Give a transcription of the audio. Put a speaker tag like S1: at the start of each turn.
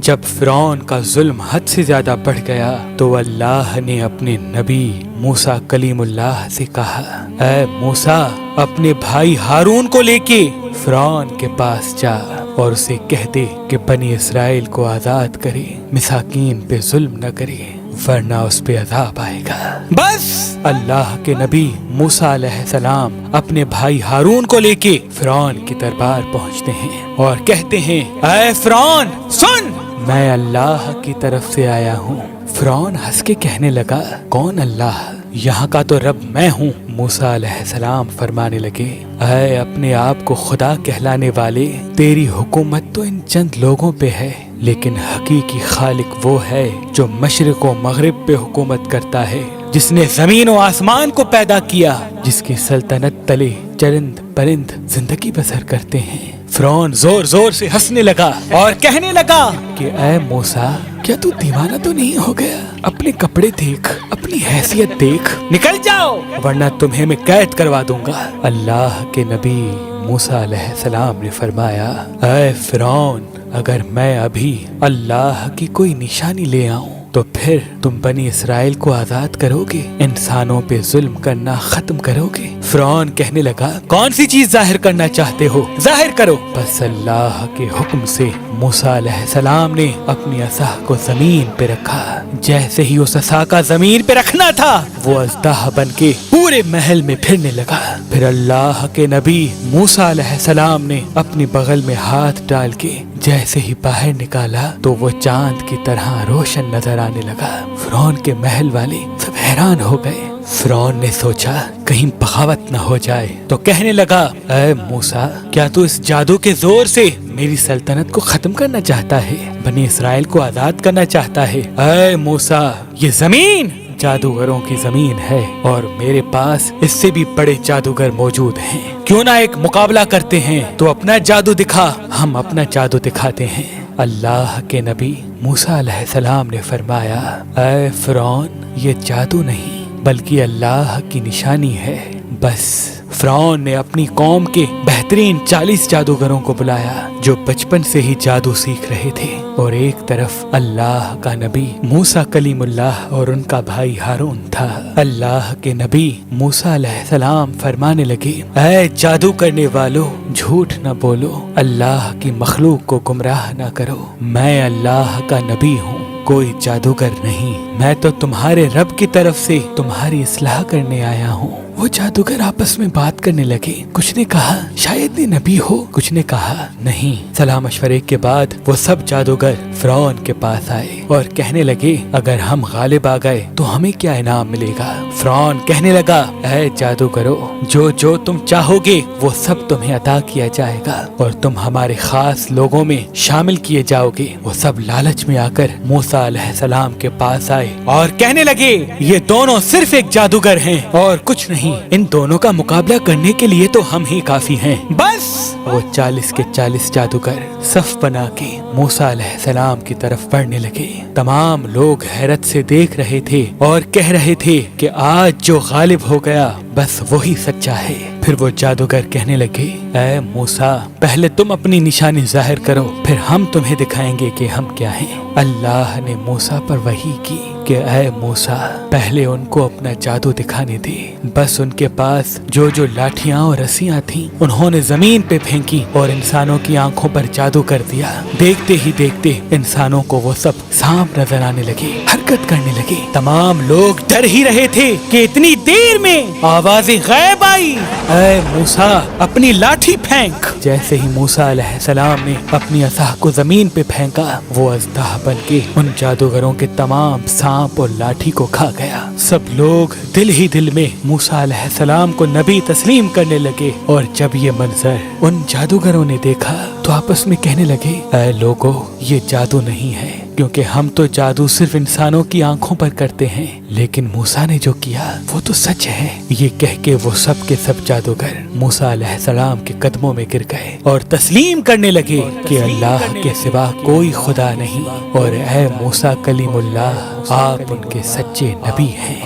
S1: جب فرعون کا ظلم حد سے زیادہ بڑھ گیا تو اللہ نے اپنے نبی موسیٰ کلیم اللہ سے کہا، اے موسیٰ اپنے بھائی ہارون کو لے کے فرعون کے پاس جا اور اسے کہہ دے کہ بنی اسرائیل کو آزاد کرے، مساکین پہ ظلم نہ کرے ورنہ اس پہ عذاب آئے گا۔ بس اللہ کے نبی موسیٰ علیہ السلام اپنے بھائی ہارون کو لے کے فرعون کی دربار پہنچتے ہیں اور کہتے ہیں، اے فرعون سن، میں اللہ کی طرف سے آیا ہوں۔ فرعون ہنس کے کہنے لگا، کون اللہ؟ یہاں کا تو رب میں ہوں۔ موسیٰ علیہ السلام فرمانے لگے، اے اپنے آپ کو خدا کہلانے والے، تیری حکومت تو ان چند لوگوں پہ ہے، لیکن حقیقی خالق وہ ہے جو مشرق و مغرب پہ حکومت کرتا ہے، جس نے زمین و آسمان کو پیدا کیا، جس کی سلطنت تلے چرند پرند زندگی بسر کرتے ہیں۔ فرعون زور زور سے ہنسنے لگا اور کہنے لگا کہ اے موسیٰ، کیا تو دیوانہ تو نہیں ہو گیا؟ اپنے کپڑے دیکھ، اپنی حیثیت دیکھ، نکل جاؤ ورنہ تمہیں میں قید کروا دوں گا۔ اللہ کے نبی موسیٰ علیہ السلام نے فرمایا، اے فرعون، اگر میں ابھی اللہ کی کوئی نشانی لے آؤں تو پھر تم بنی اسرائیل کو آزاد کرو گے، انسانوں پہ ظلم کرنا ختم کرو گے؟ فرعون کہنے لگا، کون سی چیز ظاہر کرنا چاہتے ہو؟ ظاہر کرو۔ بس اللہ کے حکم سے موسیٰ علیہ السلام نے اپنی عصا کو زمین پہ رکھا۔ جیسے ہی اس عصا کا زمین پہ رکھنا تھا، وہ اژدہا بن کے پورے محل میں پھرنے لگا۔ پھر اللہ کے نبی موسیٰ علیہ السلام نے اپنی بغل میں ہاتھ ڈال کے جیسے ہی باہر نکالا تو وہ چاند کی طرح روشن نظر آنے لگا۔ فرعون کے محل والے سب حیران ہو گئے۔ فرعون نے سوچا کہیں بغاوت نہ ہو جائے تو کہنے لگا، اے موسیٰ، کیا تو اس جادو کے زور سے میری سلطنت کو ختم کرنا چاہتا ہے، بنی اسرائیل کو آزاد کرنا چاہتا ہے؟ اے موسیٰ، یہ زمین جادوگروں کی زمین ہے اور میرے پاس اس سے بھی بڑے جادوگر موجود ہیں، کیوں نہ ایک مقابلہ کرتے ہیں؟ تو اپنا جادو دکھا، ہم اپنا جادو دکھاتے ہیں۔ اللہ کے نبی موسیٰ علیہ السلام نے فرمایا، اے فرعون، یہ جادو نہیں بلکہ اللہ کی نشانی ہے۔ بس فرعون نے اپنی قوم کے بہترین 40 جادوگروں کو بلایا جو بچپن سے ہی جادو سیکھ رہے تھے، اور ایک طرف اللہ کا نبی موسیٰ کلیم اللہ اور ان کا بھائی ہارون تھا۔ اللہ کے نبی موسیٰ علیہ السلام فرمانے لگے، اے جادو کرنے والو، جھوٹ نہ بولو، اللہ کی مخلوق کو گمراہ نہ کرو، میں اللہ کا نبی ہوں، کوئی جادوگر نہیں، میں تو تمہارے رب کی طرف سے تمہاری اصلاح کرنے آیا ہوں۔ وہ جادوگر آپس میں بات کرنے لگے، کچھ نے کہا شاید یہ نبی ہو، کچھ نے کہا نہیں۔ صلاح مشورے کے بعد وہ سب جادوگر فرعون کے پاس آئے اور کہنے لگے، اگر ہم غالب آ گئے تو ہمیں کیا انعام ملے گا؟ فرعون کہنے لگا، اے جادوگرو، جو تم چاہو گے وہ سب تمہیں عطا کیا جائے گا اور تم ہمارے خاص لوگوں میں شامل کیے جاؤ گے۔ وہ سب لالچ میں آ کر موسیٰ علیہ السلام کے پاس آئے اور کہنے لگے، یہ دونوں صرف ایک جادوگر ہیں اور کچھ نہیں، ان دونوں کا مقابلہ کرنے کے لیے تو ہم ہی کافی ہیں۔ بس وہ 40 کے 40 جادوگر صف بنا کے موسیٰ علیہ السلام کی طرف بڑھنے لگے۔ تمام لوگ حیرت سے دیکھ رہے تھے اور کہہ رہے تھے کہ آج جو غالب ہو گیا بس وہی سچا ہے۔ پھر وہ جادوگر کہنے لگے، اے موسیٰ، پہلے تم اپنی نشانی ظاہر کرو، پھر ہم تمہیں دکھائیں گے کہ ہم کیا ہیں۔ اللہ نے موسیٰ پر وحی کی کہ اے موسیٰ، پہلے ان کو اپنا جادو دکھانے دے۔ بس ان کے پاس جو لاٹھیاں اور رسیاں تھیں انہوں نے زمین پہ پھینکی اور انسانوں کی آنکھوں پر جادو کر دیا۔ دیکھتے ہی دیکھتے انسانوں کو وہ سب سانپ نظر آنے لگے، حرکت کرنے لگے۔ تمام لوگ ڈر ہی رہے تھے کہ اتنی دیر میں آواز غیب آئی، اے موسیٰ، اپنی لاٹھی پھینک۔ جیسے ہی موسیٰ علیہ السلام نے اپنی عصا کو زمین پہ پھینکا، وہ اژدہا بن کے ان جادوگروں کے تمام سانپ اور لاٹھی کو کھا گیا۔ سب لوگ دل ہی دل میں موسیٰ علیہ السلام کو نبی تسلیم کرنے لگے، اور جب یہ منظر ان جادوگروں نے دیکھا تو آپس میں کہنے لگے، اے لوگو، یہ جادو نہیں ہے، کیونکہ ہم تو جادو صرف انسانوں کی آنکھوں پر کرتے ہیں، لیکن موسیٰ نے جو کیا وہ تو سچ ہے۔ یہ کہہ کے وہ سب کے سب جادوگر موسیٰ علیہ السلام کے قدموں میں گر گئے اور تسلیم کرنے لگے کہ اللہ کے سوا کوئی خدا نہیں، اور اے موسیٰ کلیم اللہ، آپ ان کے سچے نبی ہیں۔